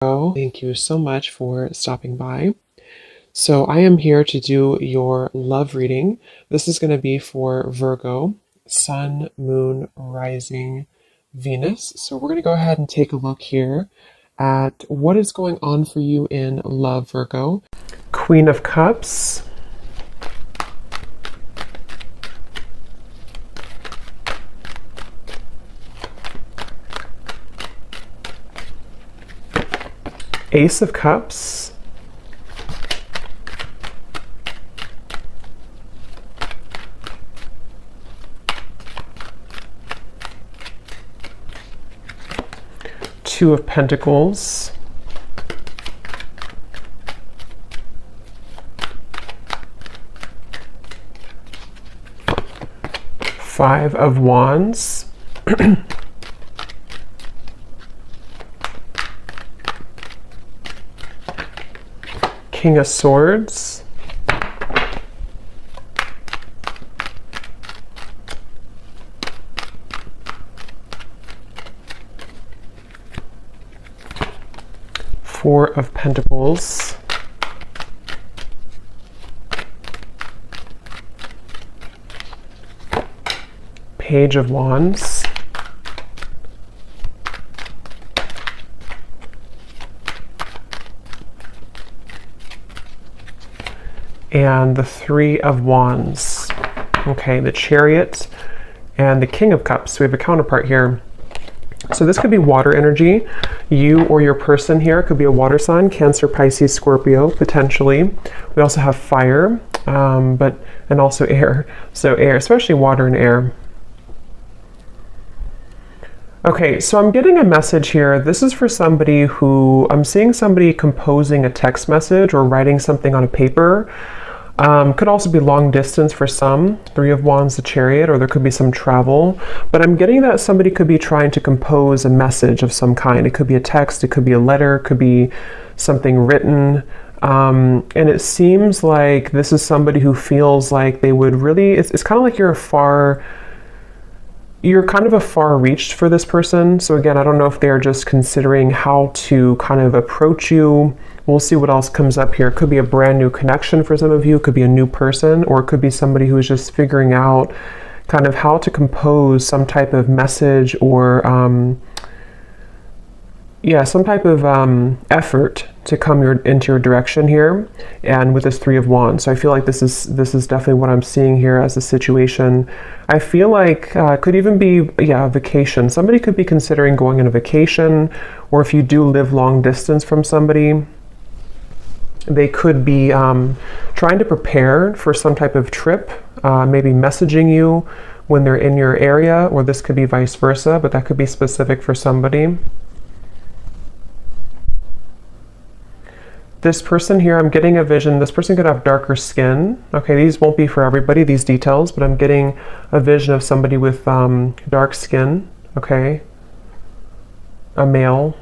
Thank you so much for stopping by. So I am here to do your love reading. This is going to be for Virgo, Sun, Moon, Rising, Venus. So we're going to go ahead and take a look here at what is going on for you in love, Virgo. Queen of Cups. Ace of Cups. Two of Pentacles. Five of Wands. King of Swords. Four of Pentacles. Page of Wands. And the Three of Wands. Okay, the Chariot and the King of Cups. So we have a counterpart here. So this could be water energy. You or your person here could be a water sign, Cancer, Pisces, Scorpio, potentially. We also have fire, and also air. So air, especially water and air. Okay, so I'm getting a message here. This is for somebody who, I'm seeing somebody composing a text message or writing something on a paper. Could also be long distance for some, Three of Wands, the Chariot, or there could be some travel. But I'm getting that somebody could be trying to compose a message of some kind. It could be a text, it could be a letter, it could be something written. And it seems like this is somebody who feels like they would really, it's kind of like you're kind of a far reach for this person. So again, I don't know if they're just considering how to kind of approach you. We'll see what else comes up here. It could be a brand new connection for some of you. It could be a new person, or it could be somebody who is just figuring out kind of how to compose some type of message or some type of effort to come into your direction here, and with this Three of Wands. So I feel like this is definitely what I'm seeing here as a situation. I feel like could even be a vacation. Somebody could be considering going on a vacation, or if you do live long distance from somebody, they could be trying to prepare for some type of trip, maybe messaging you when they're in your area, or this could be vice versa, but that could be specific for somebody. This person here, I'm getting a vision. This person could have darker skin. Okay, these won't be for everybody, these details, but I'm getting a vision of somebody with dark skin. Okay, a male.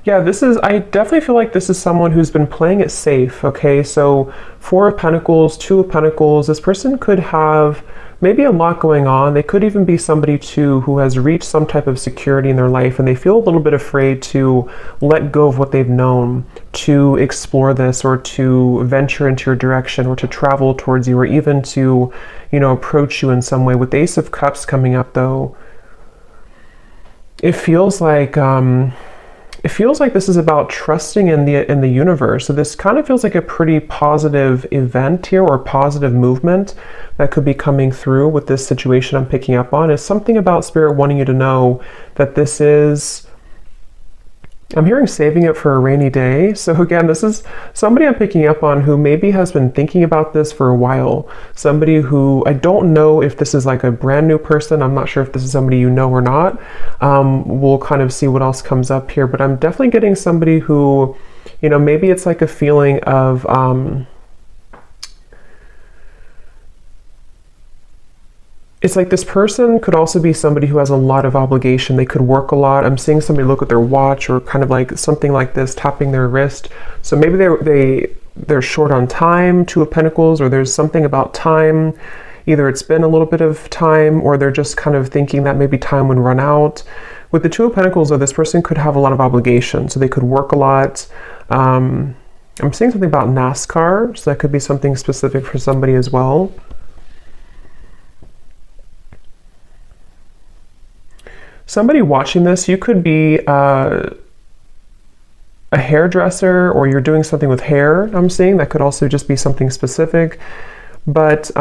Yeah, I definitely feel like this is someone who's been playing it safe. Okay, so Four of Pentacles, Two of Pentacles. This person could have maybe a lot going on. They could even be somebody too who has reached some type of security in their life, and they feel a little bit afraid to let go of what they've known, to explore this, or to venture into your direction, or to travel towards you, or even to, approach you in some way. With the Ace of Cups coming up though, it feels like this is about trusting in the universe. So this kind of feels like a pretty positive event here, or positive movement that could be coming through with this situation I'm picking up on. Is something about Spirit wanting you to know that this is, I'm hearing saving it for a rainy day. So again, this is somebody I'm picking up on who maybe has been thinking about this for a while. Somebody who, I don't know if this is like a brand new person. I'm not sure if this is somebody you know or not. We'll kind of see what else comes up here. But I'm definitely getting somebody who, maybe it's like a feeling of, it's like this person could also be somebody who has a lot of obligation. They could work a lot. I'm seeing somebody look at their watch, or kind of like something like this, tapping their wrist. So maybe they they're short on time, Two of Pentacles, or there's something about time. Either it's been a little bit of time, or they're just kind of thinking that maybe time would run out. With the Two of Pentacles, though, this person could have a lot of obligations, so they could work a lot. I'm seeing something about NASCAR, so that could be something specific for somebody as well. Somebody watching this, you could be a hairdresser, or you're doing something with hair, I'm seeing. That could also just be something specific. But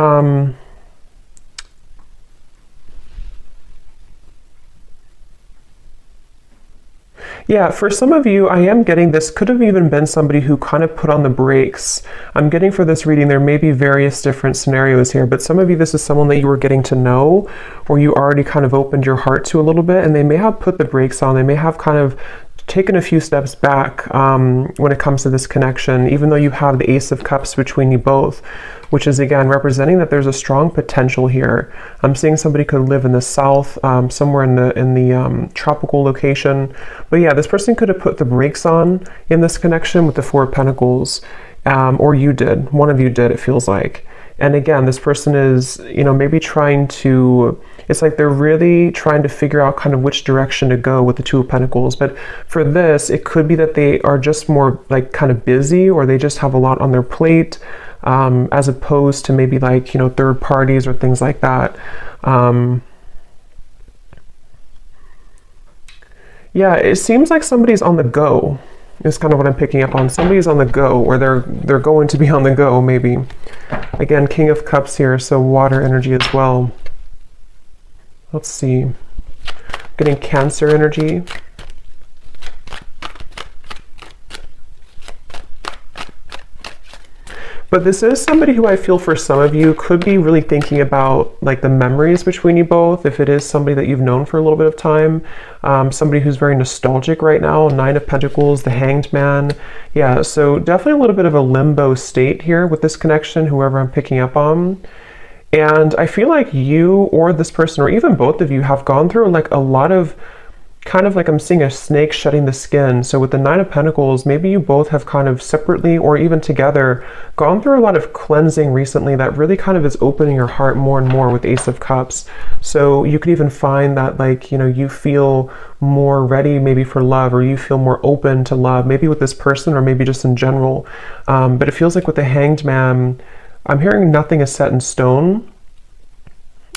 yeah, for some of you, I am getting this could have even been somebody who kind of put on the brakes. I'm getting for this reading, there may be various different scenarios here, but some of you, this is someone that you were getting to know, or you already kind of opened your heart to a little bit, and they may have put the brakes on. They may have kind of taken a few steps back when it comes to this connection, even though you have the Ace of Cups between you both, which is again representing that there's a strong potential here. I'm seeing somebody could live in the south, somewhere in the tropical location. But yeah, this person could have put the brakes on in this connection with the Four of Pentacles, or you did. One of you did, it feels like. And again, this person is, maybe trying to, it's like they're really trying to figure out kind of which direction to go with the Two of Pentacles. But for this, it could be that they are just more like kind of busy, or they just have a lot on their plate, as opposed to maybe like, third parties or things like that. Yeah, it seems like somebody's on the go. Is kind of what I'm picking up on. Somebody's on the go, or they're going to be on the go, maybe. Again, King of Cups here, so water energy as well. Let's see. Getting Cancer energy. But this is somebody who I feel for some of you could be really thinking about like the memories between you both. If it is somebody that you've known for a little bit of time, somebody who's very nostalgic right now. Nine of Pentacles, the Hanged Man. Yeah, so definitely a little bit of a limbo state here with this connection, whoever I'm picking up on. And I feel like you or this person, or even both of you, have gone through like a lot of kind of like I'm seeing a snake shedding the skin. So with the Nine of Pentacles, maybe you both have kind of separately or even together gone through a lot of cleansing recently that really kind of is opening your heart more and more with Ace of Cups. So you could even find that like, you feel more ready maybe for love, or you feel more open to love, maybe with this person or maybe just in general. But it feels like with the Hanged Man, I'm hearing nothing is set in stone.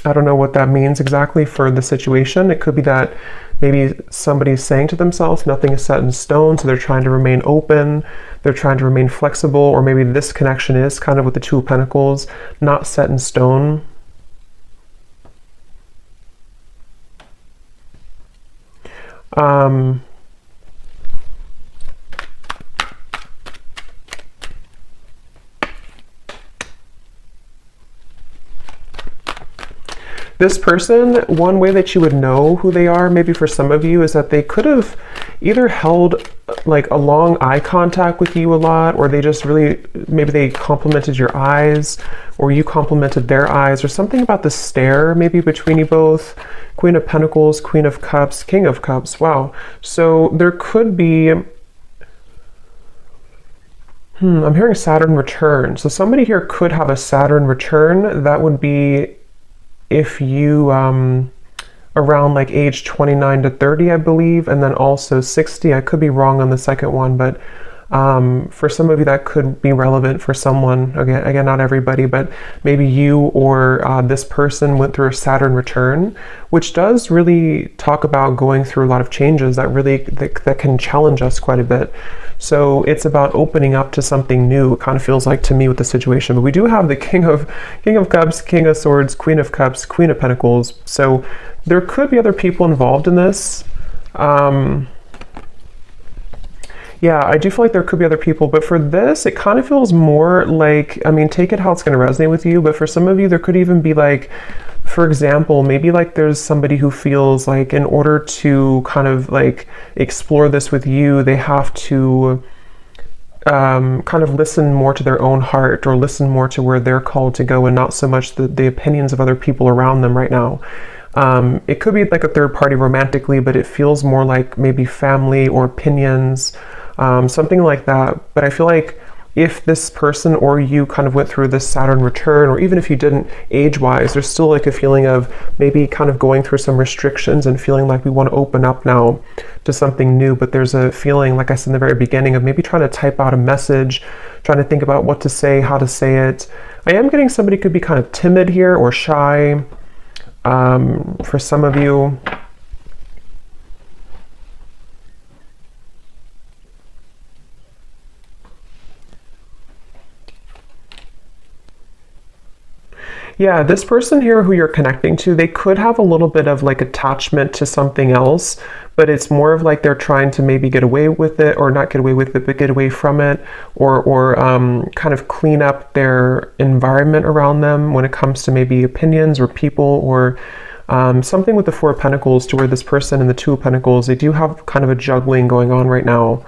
I don't know what that means exactly for the situation. It could be that maybe somebody's saying to themselves, nothing is set in stone, so they're trying to remain open, they're trying to remain flexible, or maybe this connection is kind of with the Two of Pentacles, not set in stone. This person, one way that you would know who they are, maybe for some of you, is that they could have either held like a long eye contact with you a lot, or they just really, maybe they complimented your eyes, or you complimented their eyes, or something about the stare maybe between you both. Queen of Pentacles, Queen of Cups, King of Cups. Wow. So there could be, I'm hearing Saturn return. So somebody here could have a Saturn return. That would be if you around like age 29 to 30, I believe, and then also 60. I could be wrong on the second one, but for some of you that could be relevant for someone. Again, not everybody, but maybe you or this person went through a Saturn return, which does really talk about going through a lot of changes that really that can challenge us quite a bit. So it's about opening up to something new. It kind of feels like to me with the situation. But we do have the King of Cups, King of Swords, Queen of Cups, Queen of Pentacles. So there could be other people involved in this. Yeah, I do feel like there could be other people, but for this, it kind of feels more like, I mean, take it how it's going to resonate with you, but for some of you, there could even be like, for example, maybe like there's somebody who feels like in order to kind of like explore this with you, they have to kind of listen more to their own heart, or listen more to where they're called to go, and not so much the opinions of other people around them right now. It could be like a third party romantically, but it feels more like maybe family or opinions, something like that. But I feel like if this person or you kind of went through this Saturn return, or even if you didn't age-wise, there's still like a feeling of maybe kind of going through some restrictions and feeling like we want to open up now to something new. But there's a feeling, like I said in the very beginning, of maybe trying to type out a message, trying to think about what to say, how to say it. I am getting somebody could be kind of timid here or shy for some of you. Yeah, this person here who you're connecting to, they could have a little bit of like attachment to something else, but it's more of like they're trying to maybe get away with it, or not get away with it, but get away from it, or kind of clean up their environment around them when it comes to maybe opinions or people, or something with the Four of Pentacles, to where this person and the Two of Pentacles, they do have kind of a juggling going on right now.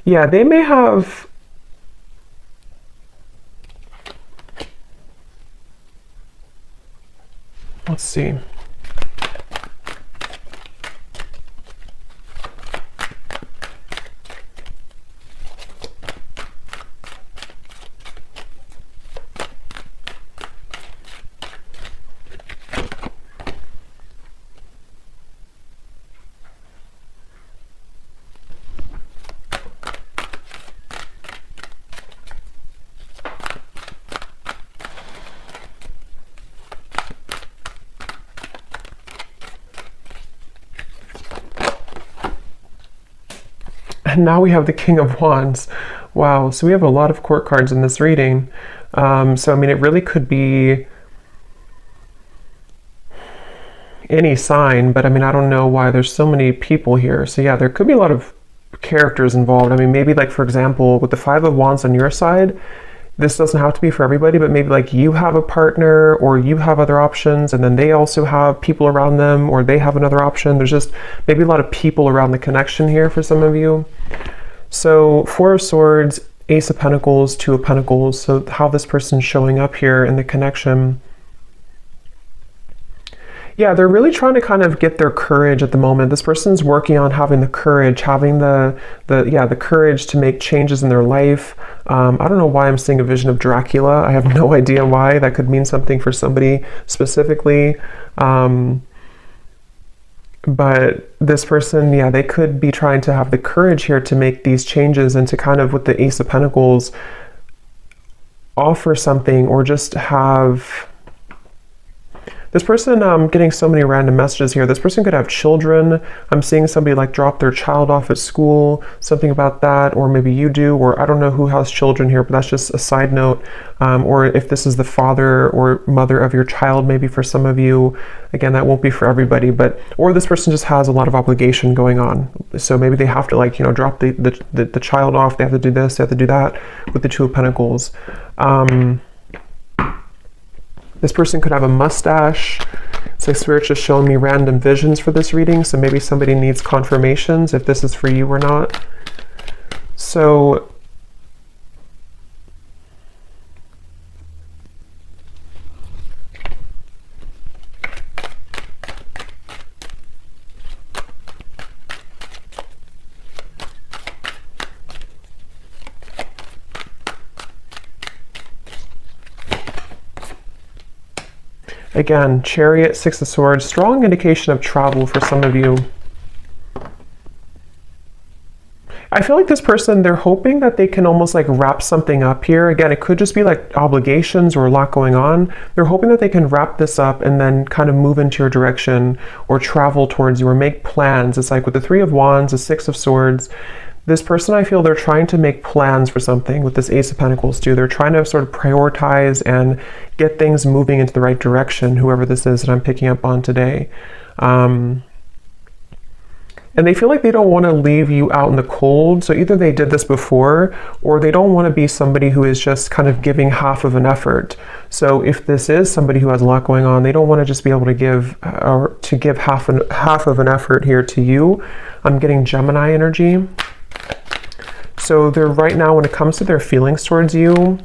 Yeah, they may have... Let's see. And now we have the King of Wands. Wow, so we have a lot of court cards in this reading. So I mean, it really could be any sign, but I mean, I don't know why there's so many people here. So yeah, there could be a lot of characters involved. I mean, maybe like, for example, with the Five of Wands on your side, this doesn't have to be for everybody, but maybe like you have a partner, or you have other options, and then they also have people around them, or they have another option. There's just maybe a lot of people around the connection here for some of you. So Four of Swords, Ace of Pentacles, Two of Pentacles. So how this person's showing up here in the connection. Yeah, they're really trying to kind of get their courage at the moment. This person's working on having the courage, having the courage to make changes in their life. I don't know why I'm seeing a vision of Dracula. I have no idea why. That could mean something for somebody specifically. But this person, yeah, they could be trying to have the courage here to make these changes, and to kind of, with the Ace of Pentacles, offer something, or just have... This person, getting so many random messages here. This person could have children. I'm seeing somebody like drop their child off at school, something about that, or maybe you do, or I don't know who has children here, but that's just a side note. Or if this is the father or mother of your child, maybe for some of you. Again, that won't be for everybody, but, or this person just has a lot of obligation going on. So maybe they have to, like, you know, drop the child off. They have to do this, they have to do that, with the Two of Pentacles. This person could have a mustache. It's like Spirit's just showing me random visions for this reading, so maybe somebody needs confirmations if this is for you or not. So again, Chariot, Six of Swords, strong indication of travel for some of you. I feel like this person, they're hoping that they can almost like wrap something up here. Again, it could just be like obligations or a lot going on. They're hoping that they can wrap this up and then kind of move into your direction, or travel towards you, or make plans. It's like with the Three of Wands, the Six of Swords, this person, I feel they're trying to make plans for something. With this Ace of Pentacles too, they're trying to sort of prioritize and get things moving into the right direction, whoever this is that I'm picking up on today. And they feel like they don't want to leave you out in the cold. So either they did this before, or they don't want to be somebody who is just kind of giving half of an effort. So if this is somebody who has a lot going on, they don't want to just be able to give, or to give half of an effort here to you. I'm getting Gemini energy. So they're right now, when it comes to their feelings towards you,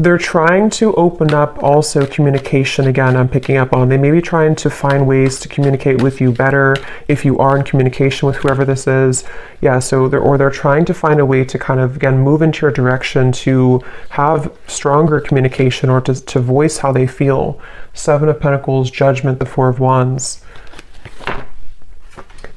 They're trying to open up also communication. Again, I'm picking up on, they may be trying to find ways to communicate with you better if you are in communication with whoever this is. Yeah, so they're trying to find a way to kind of, again, move into your direction to have stronger communication or to voice how they feel. Seven of Pentacles, Judgment, the Four of Wands.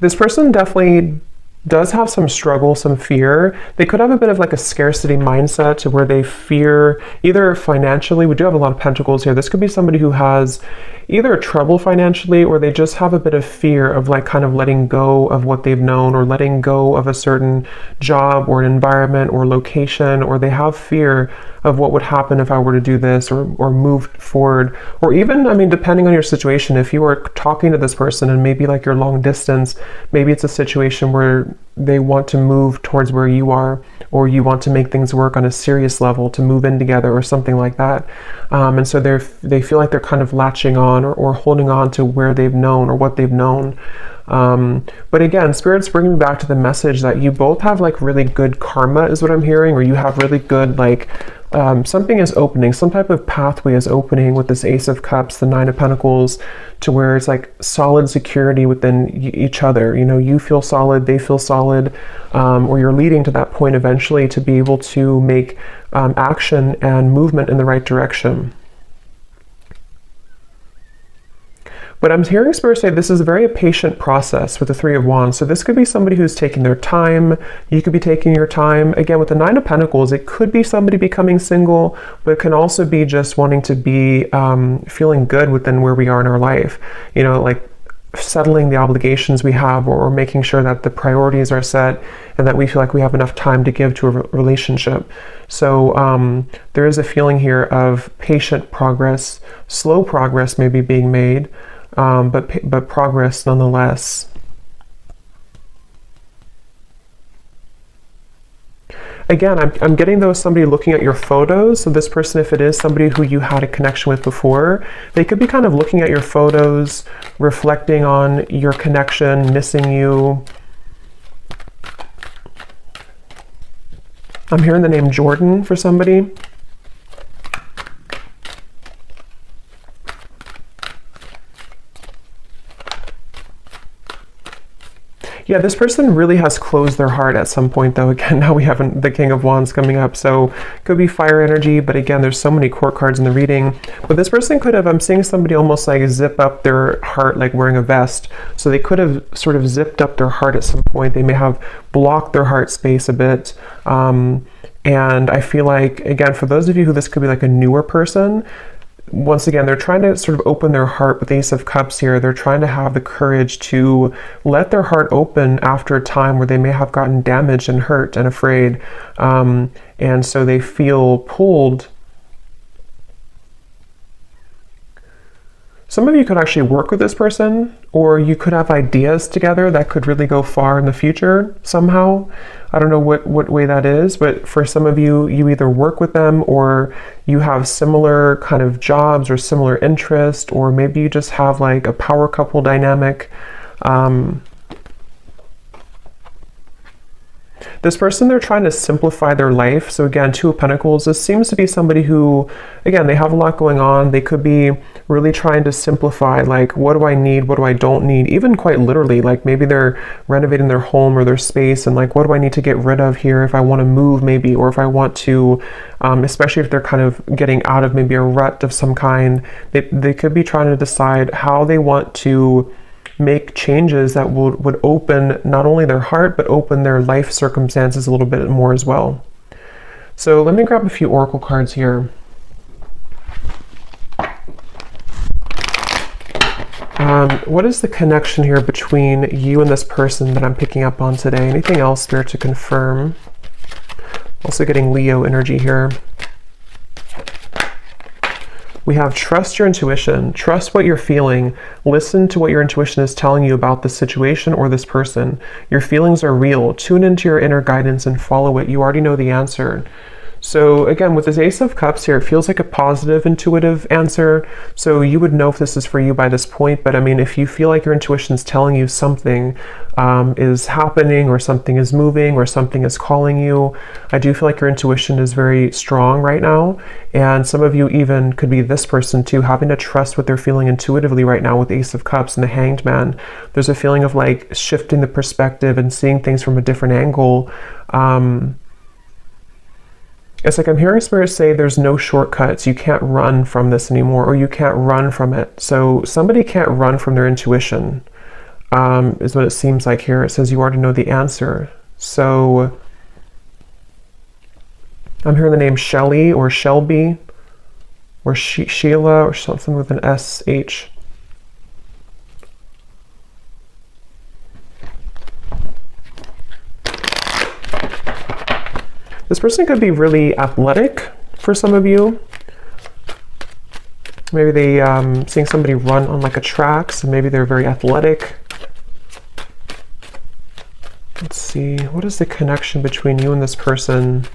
This person definitely does have some struggle, some fear. They could have a bit of like a scarcity mindset to where they fear either financially. We do have a lot of pentacles here. This could be somebody who has either trouble financially, or they just have a bit of fear of like kind of letting go of what they've known, or letting go of a certain job or an environment or location, or they have fear of what would happen if I were to do this or move forward. Or even, I mean, depending on your situation, if you are talking to this person and maybe like you're long distance, maybe it's a situation where they want to move towards where you are, or you want to make things work on a serious level to move in together or something like that. And so they feel like they're kind of latching on or holding on to where they've known or what they've known. But again, Spirit's bringing me back to the message that you both have like really good karma is what I'm hearing, or you have really good like something is opening, some type of pathway is opening with this Ace of Cups, the Nine of Pentacles, to where it's like solid security within each other. You know, you feel solid, they feel solid, or you're leading to that point eventually to be able to make action and movement in the right direction. But I'm hearing Spirit say this is a very patient process with the Three of Wands. So this could be somebody who's taking their time. You could be taking your time. Again, with the Nine of Pentacles, it could be somebody becoming single, but it can also be just wanting to be feeling good within where we are in our life. You know, like settling the obligations we have, or making sure that the priorities are set and that we feel like we have enough time to give to a relationship. So there is a feeling here of patient progress, slow progress maybe being made, but progress nonetheless. Again, I'm getting though somebody looking at your photos. So this person, if it is somebody who you had a connection with before, they could be kind of looking at your photos, reflecting on your connection, missing you. I'm hearing the name Jordan for somebody. Yeah, this person really has closed their heart at some point though. Again, now we have the King of Wands coming up, so could be fire energy, but again, there's so many court cards in the reading. But this person could have, I'm seeing somebody almost like zip up their heart like wearing a vest. So they could have sort of zipped up their heart at some point. They may have blocked their heart space a bit. And I feel like, again, for those of you who this could be like a newer person, once again, they're trying to sort of open their heart with the Ace of Cups here. They're trying to have the courage to let their heart open after a time where they may have gotten damaged and hurt and afraid. And so they feel pulled. Some of you could actually work with this person, or you could have ideas together that could really go far in the future somehow. I don't know what way that is, but for some of you, you either work with them or you have similar kind of jobs or similar interest, or maybe you just have like a power couple dynamic. This person, they're trying to simplify their life. So again, Two of Pentacles, this seems to be somebody who, again, they have a lot going on. They could be really trying to simplify, like, what do I need? What do I don't need? Even quite literally, like maybe they're renovating their home or their space and like, what do I need to get rid of here if I want to move maybe, or if I want to, especially if they're kind of getting out of maybe a rut of some kind, they could be trying to decide how they want to make changes that would open not only their heart, but open their life circumstances a little bit more as well. So let me grab a few oracle cards here. What is the connection here between you and this person that I'm picking up on today? Anything else, Spirit, to confirm? Also getting Leo energy here. We have trust your intuition, trust what you're feeling, listen to what your intuition is telling you about this situation or this person. Your feelings are real. Tune into your inner guidance and follow it. You already know the answer. So again, with this Ace of Cups here, it feels like a positive, intuitive answer. So you would know if this is for you by this point. But I mean, if you feel like your intuition is telling you something is happening, or something is moving, or something is calling you, I do feel like your intuition is very strong right now. And some of you even could be this person too, having to trust what they're feeling intuitively right now with Ace of Cups and the Hanged Man. There's a feeling of like shifting the perspective and seeing things from a different angle. It's like I'm hearing Spirit say there's no shortcuts. You can't run from this anymore, or you can't run from it. So somebody can't run from their intuition, is what it seems like here. It says you already know the answer. So I'm hearing the name Shelly or Shelby or Sheila or something with an SH. This person could be really athletic for some of you. Maybe they seeing somebody run on like a track, so maybe they're very athletic. Let's see, what is the connection between you and this person?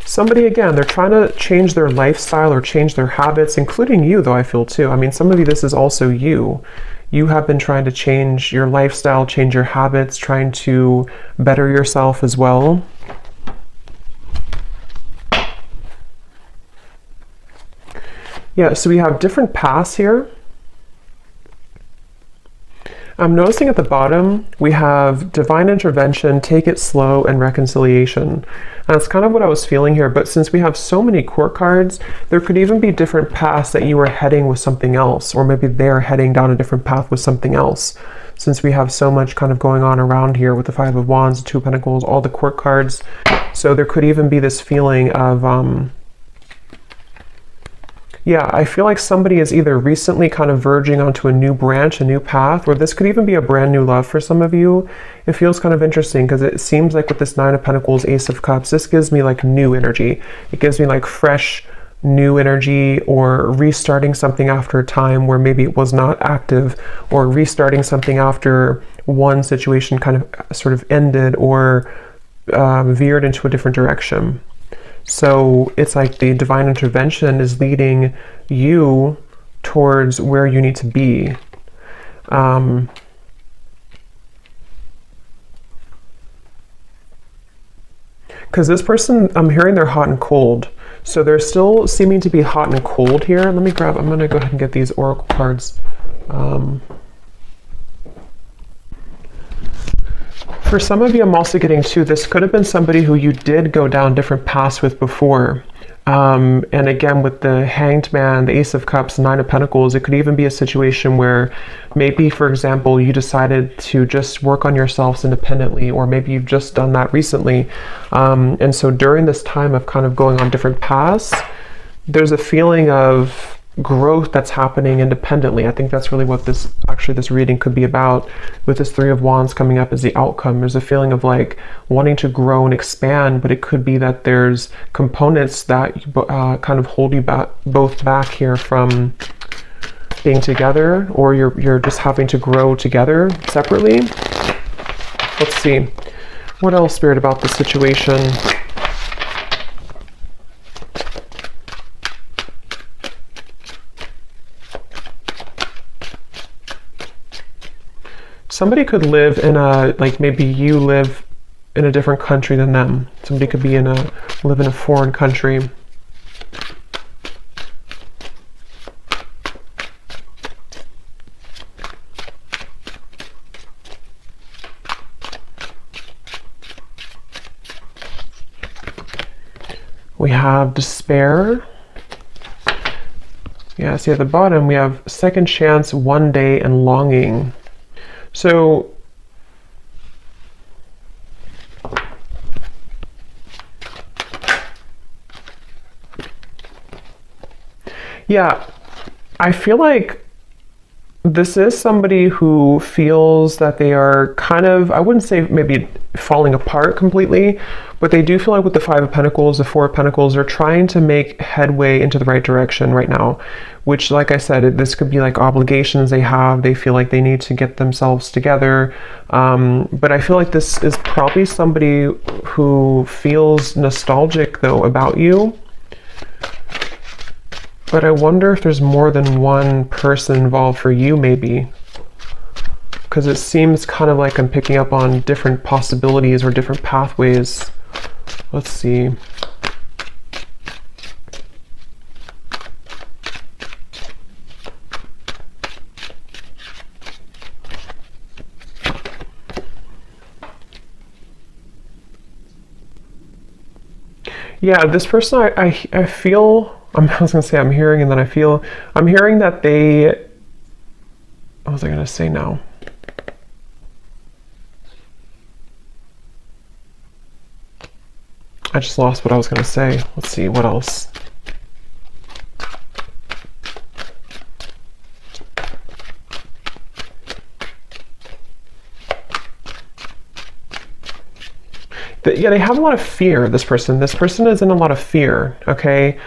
Somebody, again, they're trying to change their lifestyle or change their habits, including you, though, I feel too. I mean, some of you, this is also you. You have been trying to change your lifestyle, change your habits, trying to better yourself as well. Yeah, so we have different paths here. I'm noticing at the bottom, we have divine intervention, take it slow, and reconciliation. And that's kind of what I was feeling here, but since we have so many court cards, there could even be different paths that you are heading with something else, or maybe they're heading down a different path with something else. Since we have so much kind of going on around here with the Five of Wands, the Two of Pentacles, all the court cards. So there could even be this feeling of, yeah, I feel like somebody is either recently kind of verging onto a new branch, a new path, or this could even be a brand new love for some of you. It feels kind of interesting because it seems like with this Nine of Pentacles, Ace of Cups, this gives me like new energy. It gives me like fresh, new energy, or restarting something after a time where maybe it was not active, or restarting something after one situation kind of sort of ended or veered into a different direction. So it's like the divine intervention is leading you towards where you need to be. Because this person, I'm hearing they're hot and cold. So they're still seeming to be hot and cold here. Let me grab, I'm going to go ahead and get these oracle cards. For some of you, I'm also getting to, this could have been somebody who you did go down different paths with before. And again, with the Hanged Man, the Ace of Cups, Nine of Pentacles, it could even be a situation where maybe, for example, you decided to just work on yourselves independently, or maybe you've just done that recently. And so during this time of kind of going on different paths, there's a feeling of growth that's happening independently. I think that's really what this reading could be about. With this Three of Wands coming up as the outcome, there's a feeling of like wanting to grow and expand, but it could be that there's components that kind of hold you both back here from being together, or you're just having to grow together separately. Let's see, what else, Spirit, about this situation? Somebody could live in a, like maybe you live in a different country than them. Somebody could be live in a foreign country. We have despair. Yeah, see at the bottom we have second chance, one day, and longing. So yeah, I feel like this is somebody who feels that they are kind of, I wouldn't say maybe falling apart completely, but they do feel like with the Five of Pentacles, the Four of Pentacles, they're trying to make headway into the right direction right now, which, like I said, this could be like obligations they have. They feel like they need to get themselves together. But I feel like this is probably somebody who feels nostalgic, though, about you. But I wonder if there's more than one person involved for you, maybe. Because it seems kind of like I'm picking up on different possibilities or different pathways. Let's see. Yeah, this person, I feel, I was going to say I'm hearing, and then I'm hearing that they, what was I going to say now? I just lost what I was going to say. Let's see, what else? Yeah, they have a lot of fear, this person. This person is in a lot of fear, okay?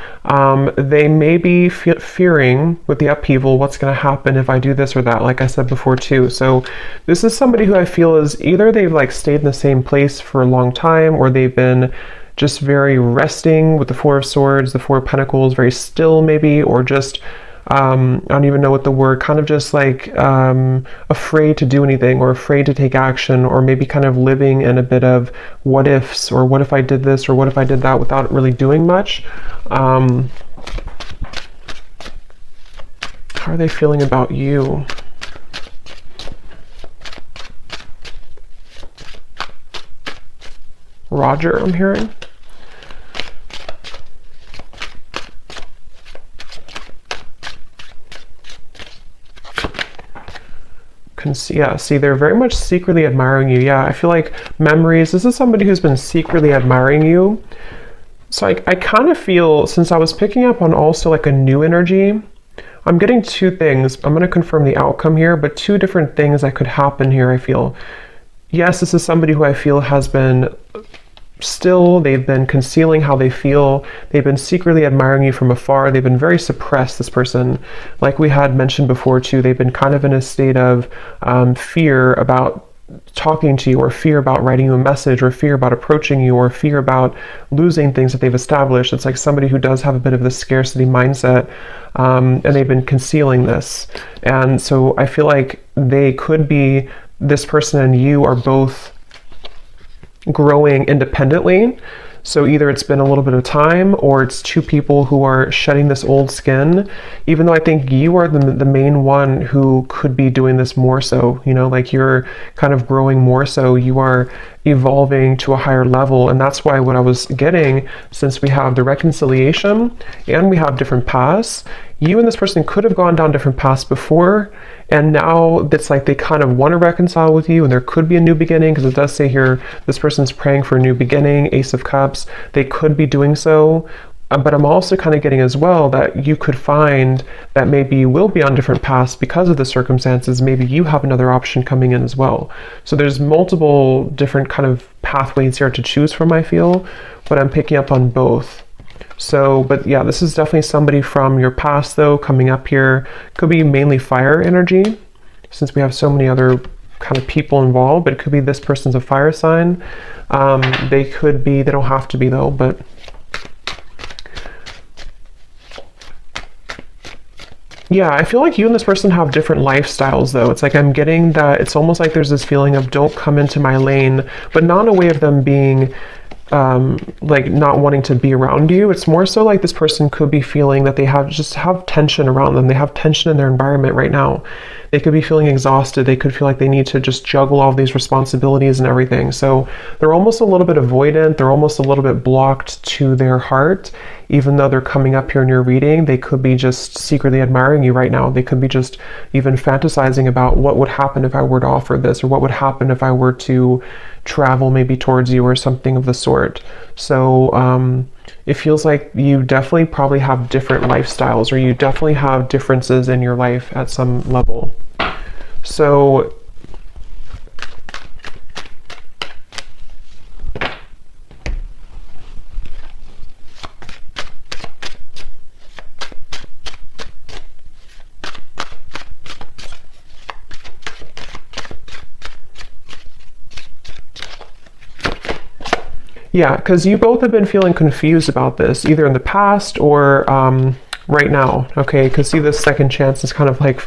They may be fearing with the upheaval what's going to happen if I do this or that, like I said before too. So this is somebody who I feel is either they've like stayed in the same place for a long time, or they've been just very resting with the Four of Swords, the Four of Pentacles, very still maybe, or just I don't even know what the word, kind of just like afraid to do anything, or afraid to take action, or maybe kind of living in a bit of what ifs, or what if I did this, or what if I did that, without really doing much. How are they feeling about you? Roger, I'm hearing. Yeah, see, they're very much secretly admiring you. Yeah, I feel like memories, this is somebody who's been secretly admiring you. So I kind of feel, since I was picking up on also like a new energy, I'm getting two things. I'm going to confirm the outcome here, but two different things that could happen here, I feel. Yes, this is somebody who I feel has been still, they've been concealing how they feel, they've been secretly admiring you from afar, they've been very suppressed, this person. Like we had mentioned before too, they've been kind of in a state of fear about talking to you, or fear about writing you a message, or fear about approaching you, or fear about losing things that they've established. It's like somebody who does have a bit of the scarcity mindset, and they've been concealing this. And so I feel like they could be, this person and you are both growing independently. So either it's been a little bit of time, or it's two people who are shedding this old skin, even though I think you are the main one who could be doing this more so, you know, like you're kind of growing more so, you are evolving to a higher level. And that's why what I was getting, since we have the reconciliation and we have different paths, you and this person could have gone down different paths before, and now it's like they kind of want to reconcile with you, and there could be a new beginning, because it does say here this person's praying for a new beginning, Ace of Cups. They could be doing so, but I'm also kind of getting as well that you could find that maybe you will be on different paths because of the circumstances. Maybe you have another option coming in as well. So there's multiple different kind of pathways here to choose from, I feel, but I'm picking up on both. So, but yeah, this is definitely somebody from your past though coming up here. Could be mainly fire energy, since we have so many other kind of people involved, but it could be this person's a fire sign. They could be, they don't have to be though, but yeah, I feel like you and this person have different lifestyles though. It's like I'm getting that it's almost like there's this feeling of don't come into my lane, but not in a way of them being like not wanting to be around you. It's more so like this person could be feeling that they have tension around them. They have tension in their environment right now. They could be feeling exhausted. They could feel like they need to just juggle all these responsibilities and everything. So they're almost a little bit avoidant. They're almost a little bit blocked to their heart. Even though they're coming up here in your reading, they could be just secretly admiring you right now. They could be just even fantasizing about what would happen if I were to offer this, or what would happen if I were to travel maybe towards you, or something of the sort. So it feels like you definitely probably have different lifestyles, or you definitely have differences in your life at some level. So yeah, because you both have been feeling confused about this, either in the past or right now, okay? Because see, this second chance is kind of like,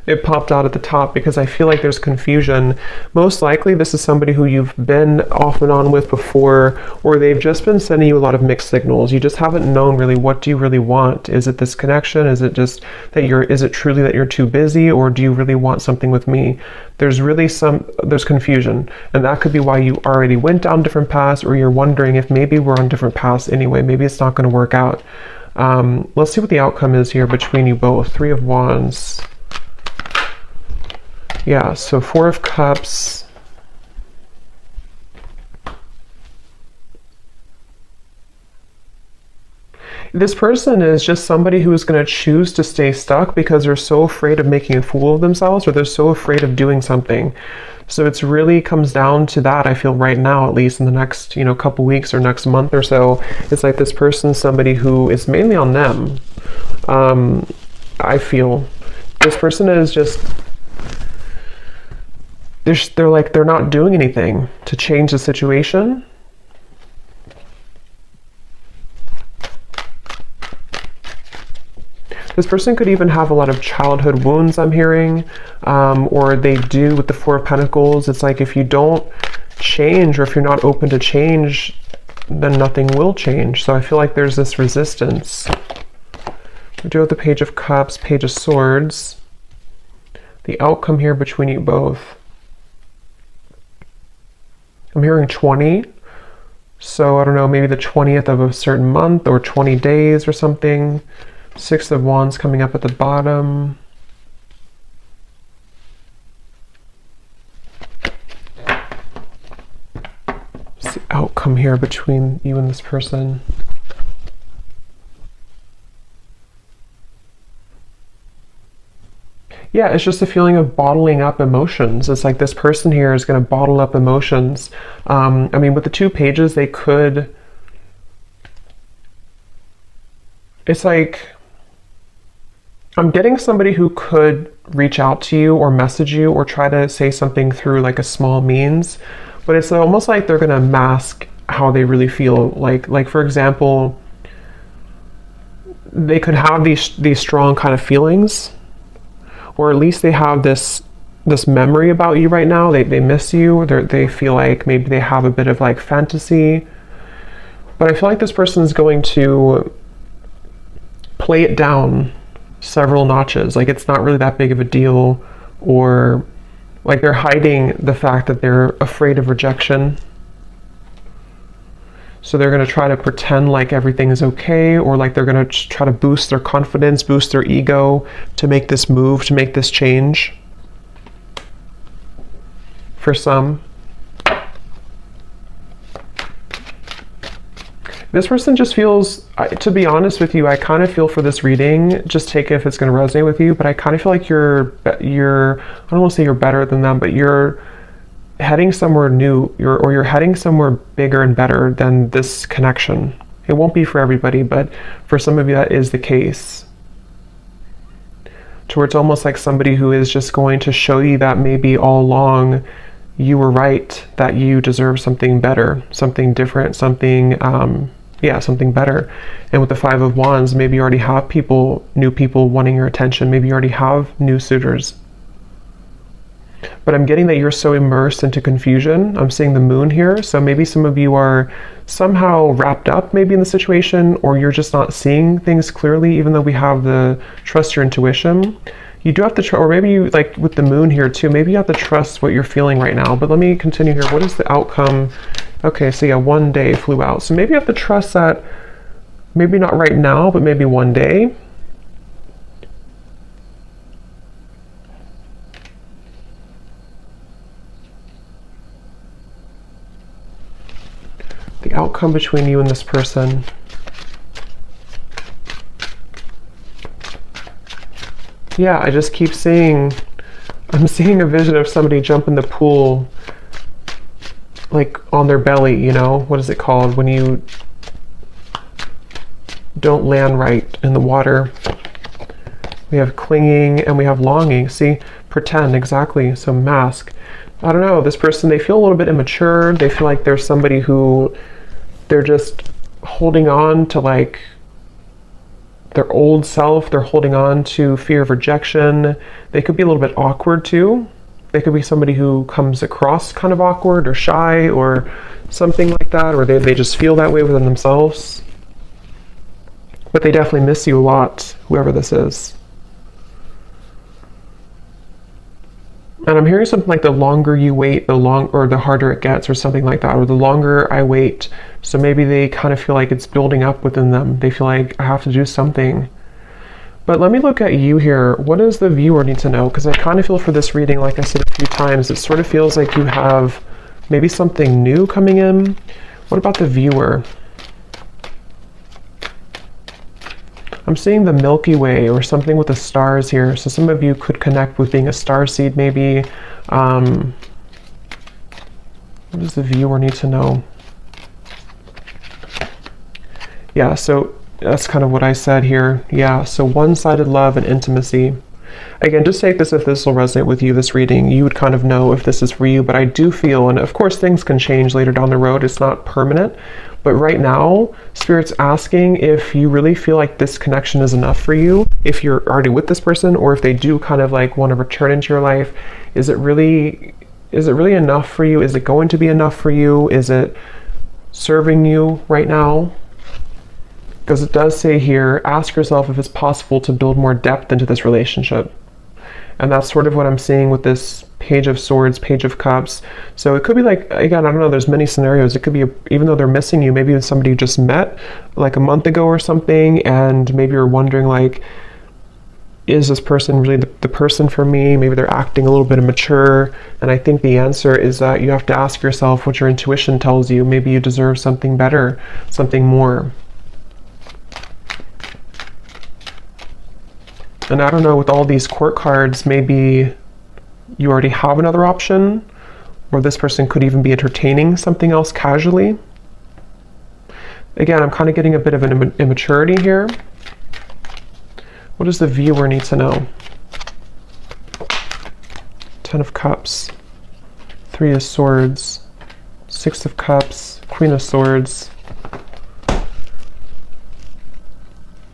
it popped out at the top because I feel like there's confusion. Most likely, this is somebody who you've been off and on with before, or they've just been sending you a lot of mixed signals. You just haven't known really, what do you really want? Is it this connection? Is it just that is it truly that you're too busy, or do you really want something with me? There's really there's confusion, and that could be why you already went down different paths, or you're wondering if maybe we're on different paths anyway, maybe it's not going to work out. Let's see what the outcome is here between you both. 3 of Wands. Yeah, so 4 of Cups. This person is just somebody who is going to choose to stay stuck because they're so afraid of making a fool of themselves, or they're so afraid of doing something. So it's really comes down to that, I feel, right now, at least in the next, couple weeks or next month or so. It's like this person's somebody who is mainly on them. I feel this person is just, they're not doing anything to change the situation. This person could even have a lot of childhood wounds, I'm hearing, or they do with the 4 of Pentacles. It's like if you don't change, or if you're not open to change, then nothing will change. So I feel like there's this resistance. We do have the Page of Cups, Page of Swords. The outcome here between you both. I'm hearing 20. So I don't know, maybe the 20th of a certain month, or 20 days or something. 6 of Wands coming up at the bottom. What's the outcome here between you and this person? Yeah, it's just a feeling of bottling up emotions. It's like this person here is going to bottle up emotions. I mean, with the 2 pages, they could... It's like... I'm getting somebody who could reach out to you or message you or try to say something through like a small means, but it's almost like they're going to mask how they really feel. Like for example, they could have these strong kind of feelings, or at least they have this memory about you right now. They miss you, or they feel like maybe they have a bit of like fantasy, but I feel like this person is going to play it down several notches. Like it's not really that big of a deal, or like they're hiding the fact that they're afraid of rejection. So they're going to try to pretend like everything is okay, or like they're going to try to boost their confidence, boost their ego to make this move, to make this change. For some. This person just feels, to be honest with you, I kind of feel for this reading, just take it if it's going to resonate with you, but I kind of feel like you're, I don't want to say you're better than them, but you're heading somewhere new, you're heading somewhere bigger and better than this connection. It won't be for everybody, but for some of you that is the case. To where it's almost like somebody who is just going to show you that maybe all along you were right, that you deserve something better, something different, something something better. And with the 5 of Wands, maybe you already have new people wanting your attention. Maybe you already have new suitors. But I'm getting that you're so immersed into confusion. I'm seeing the moon here. So maybe some of you are somehow wrapped up maybe in the situation, or you're just not seeing things clearly, even though we have the trust your intuition. You do have to, or maybe you, like with the moon here too, maybe you have to trust what you're feeling right now. But let me continue here. What is the outcome? Okay, so yeah, 1 day flew out. So maybe you have to trust that, maybe not right now, but maybe 1 day. The outcome between you and this person. Yeah, I just keep seeing I'm seeing a vision of somebody jump in the pool, like on their belly, you know? What is it called when you don't land right in the water? We have clinging and we have longing. See, pretend, exactly. So mask. I don't know, this person, they feel a little bit immature. They feel like there's somebody who they're just holding on to, like their old self. They're holding on to fear of rejection. They could be a little bit awkward too. They could be somebody who comes across kind of awkward or shy or something like that, or they just feel that way within themselves. But they definitely miss you a lot, whoever this is. And I'm hearing something like the longer you wait, the harder it gets, or something like that, or the longer I wait. So maybe they kind of feel like it's building up within them. They feel like I have to do something. But let me look at you here. What does the viewer need to know? Because I kind of feel for this reading, like I said a few times, it sort of feels like you have maybe something new coming in. What about the viewer? I'm seeing the Milky Way or something with the stars here. So some of you could connect with being a star seed maybe. What does the viewer need to know? Yeah, so that's kind of what I said here. Yeah, so one-sided love and intimacy. Again, just take this if this will resonate with you, this reading. You would kind of know if this is for you, but I do feel, and of course things can change later down the road, it's not permanent, but right now, Spirit's asking if you really feel like this connection is enough for you, if you're already with this person, or if they do kind of like want to return into your life. Is it really enough for you? Is it going to be enough for you? Is it serving you right now? Because it does say here, ask yourself if it's possible to build more depth into this relationship. And that's sort of what I'm seeing with this Page of Swords, Page of Cups. So it could be like, again, I don't know, there's many scenarios. It could be, even though they're missing you, maybe it's somebody you just met like a month ago or something, and maybe you're wondering like, is this person really the person for me? Maybe they're acting a little bit immature. And I think the answer is that you have to ask yourself what your intuition tells you. Maybe you deserve something better, something more. And I don't know, with all these court cards, maybe you already have another option, or this person could even be entertaining something else casually. Again, I'm kind of getting a bit of an immaturity here. What does the viewer need to know? Ten of Cups, Three of Swords, Six of Cups, Queen of Swords.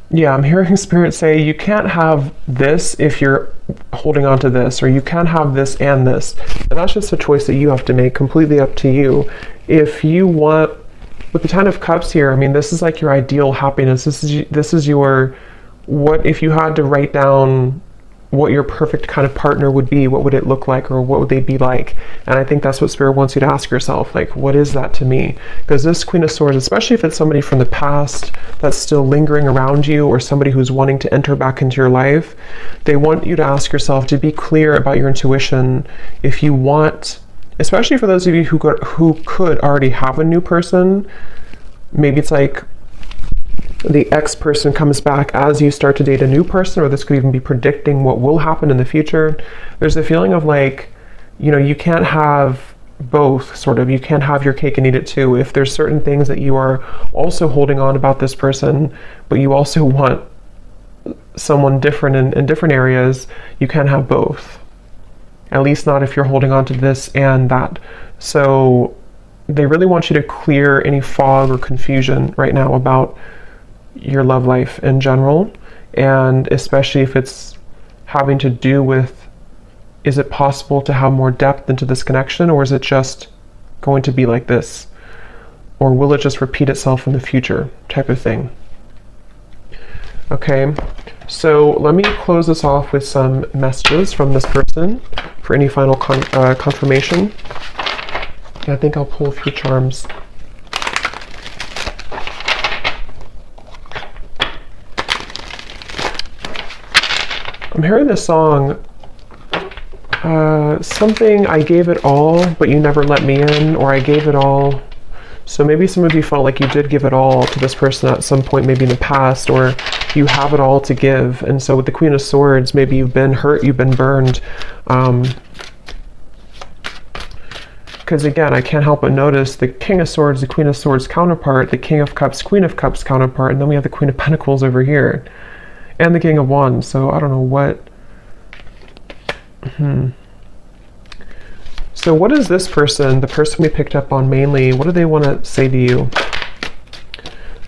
Yeah, I'm hearing Spirit say you can't have this if you're holding on to this, or you can't have this and this. And that's just a choice that you have to make, completely up to you. If you want, with the Ten of Cups here, I mean, this is like your ideal happiness. This is your, what if you had to write down what your perfect kind of partner would be, what would it look like, or what would they be like? And I think that's what Spirit wants you to ask yourself, like, what is that to me? Because this Queen of Swords, especially if it's somebody from the past that's still lingering around you, or somebody who's wanting to enter back into your life, they want you to ask yourself to be clear about your intuition. If you want, especially for those of you who could already have a new person, maybe it's like the ex person comes back as you start to date a new person, or this could even be predicting what will happen in the future. There's a feeling of like, you know, you can't have both, sort of. You can't have your cake and eat it too. If there's certain things that you are also holding on about this person, but you also want someone different in different areas, you can't have both. At least not if you're holding on to this and that. So they really want you to clear any fog or confusion right now about your love life in general, and especially if it's having to do with, is it possible to have more depth into this connection, or is it just going to be like this, or will it just repeat itself in the future, type of thing. Okay, so let me close this off with some messages from this person for any final confirmation. I think I'll pull a few charms. I'm hearing this song, something, I gave it all, but you never let me in, or I gave it all, So maybe some of you felt like you did give it all to this person at some point, maybe in the past, or you have it all to give. And so with the Queen of Swords, maybe you've been hurt, you've been burned. Because again, I can't help but notice the King of Swords, the Queen of Swords counterpart, the King of Cups, Queen of Cups counterpart, and then we have the Queen of Pentacles over here, and the King of Wands. So I don't know what... So what is this person, the person we picked up on mainly, what do they want to say to you?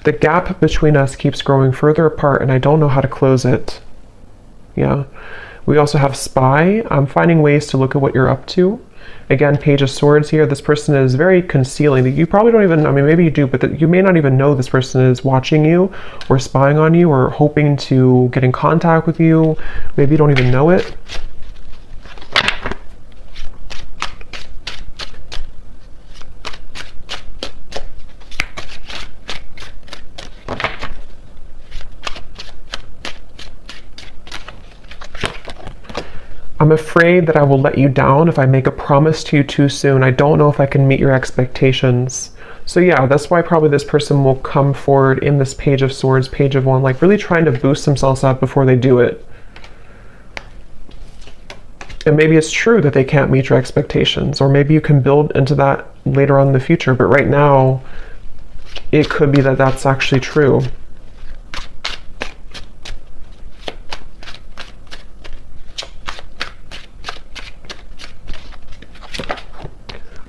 The gap between us keeps growing further apart and I don't know how to close it. Yeah. We also have Spy. I'm finding ways to look at what you're up to. Again, Page of Swords here. This person is very concealing. You probably don't even, I mean, maybe you do, but you may not even know this person is watching you or spying on you or hoping to get in contact with you. Maybe you don't even know it. I'm afraid that I will let you down if I make a promise to you too soon. I don't know if I can meet your expectations. So yeah, that's why probably this person will come forward in this Page of Swords, Page of Wands, like really trying to boost themselves up before they do it. And maybe it's true that they can't meet your expectations, or maybe you can build into that later on in the future. But right now, it could be that that's actually true.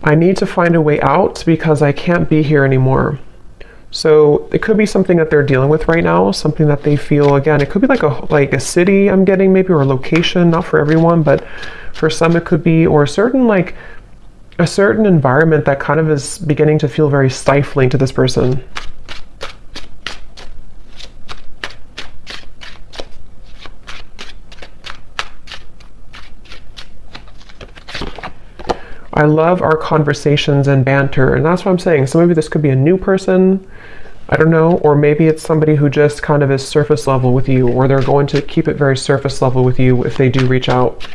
I need to find a way out because I can't be here anymore. So it could be something that they're dealing with right now, something that they feel, again, it could be like a city I'm getting maybe, or a location, not for everyone, but for some it could be, or a certain environment that kind of is beginning to feel very stifling to this person. I love our conversations and banter, and that's what I'm saying. So maybe this could be a new person, I don't know, or maybe it's somebody who just kind of is surface level with you, or they're going to keep it very surface level with you if they do reach out.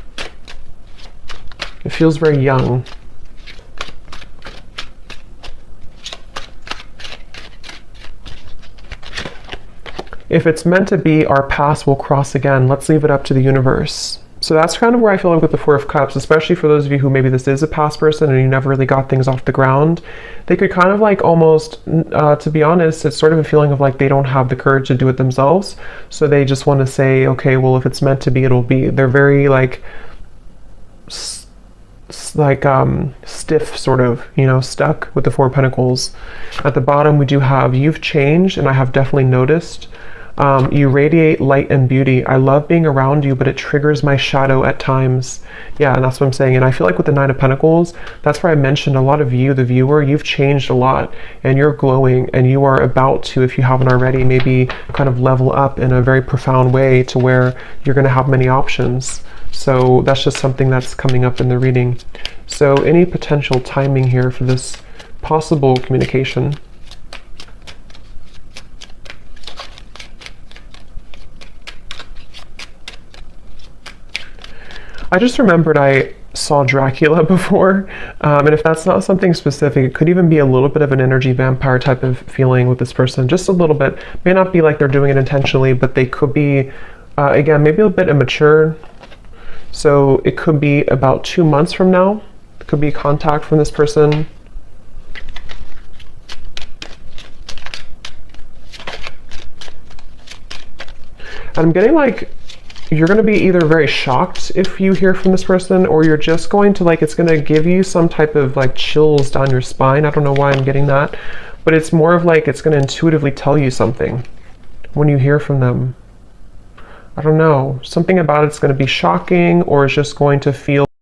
It feels very young. If it's meant to be, our paths will cross again. Let's leave it up to the universe. So that's kind of where I feel like with the Four of Cups, especially for those of you who maybe this is a past person and you never really got things off the ground, they could kind of like almost, to be honest, it's sort of a feeling of like they don't have the courage to do it themselves. So they just want to say, okay, well, if it's meant to be, it'll be. They're very like stiff, sort of, you know, stuck with the Four of Pentacles. At the bottom, we do have, you've changed, and I have definitely noticed. You radiate light and beauty. I love being around you, but it triggers my shadow at times. Yeah, and that's what I'm saying. And I feel like with the Nine of Pentacles, that's where I mentioned a lot of you, the viewer, you've changed a lot, and you're glowing, and you are about to, if you haven't already, maybe kind of level up in a very profound way to where you're going to have many options. So that's just something that's coming up in the reading. So any potential timing here for this possible communication? I just remembered I saw Dracula before, and if that's not something specific, it could even be a little bit of an energy vampire type of feeling with this person, just a little bit. May not be like they're doing it intentionally, but they could be, again, maybe a bit immature. So it could be about 2 months from now. It could be contact from this person. And I'm getting like, you're going to be either very shocked if you hear from this person, or you're just going to like, it's going to give you some type of like chills down your spine. I don't know why I'm getting that, but it's more of like, it's going to intuitively tell you something when you hear from them. I don't know, something about it's going to be shocking, or it's just going to feel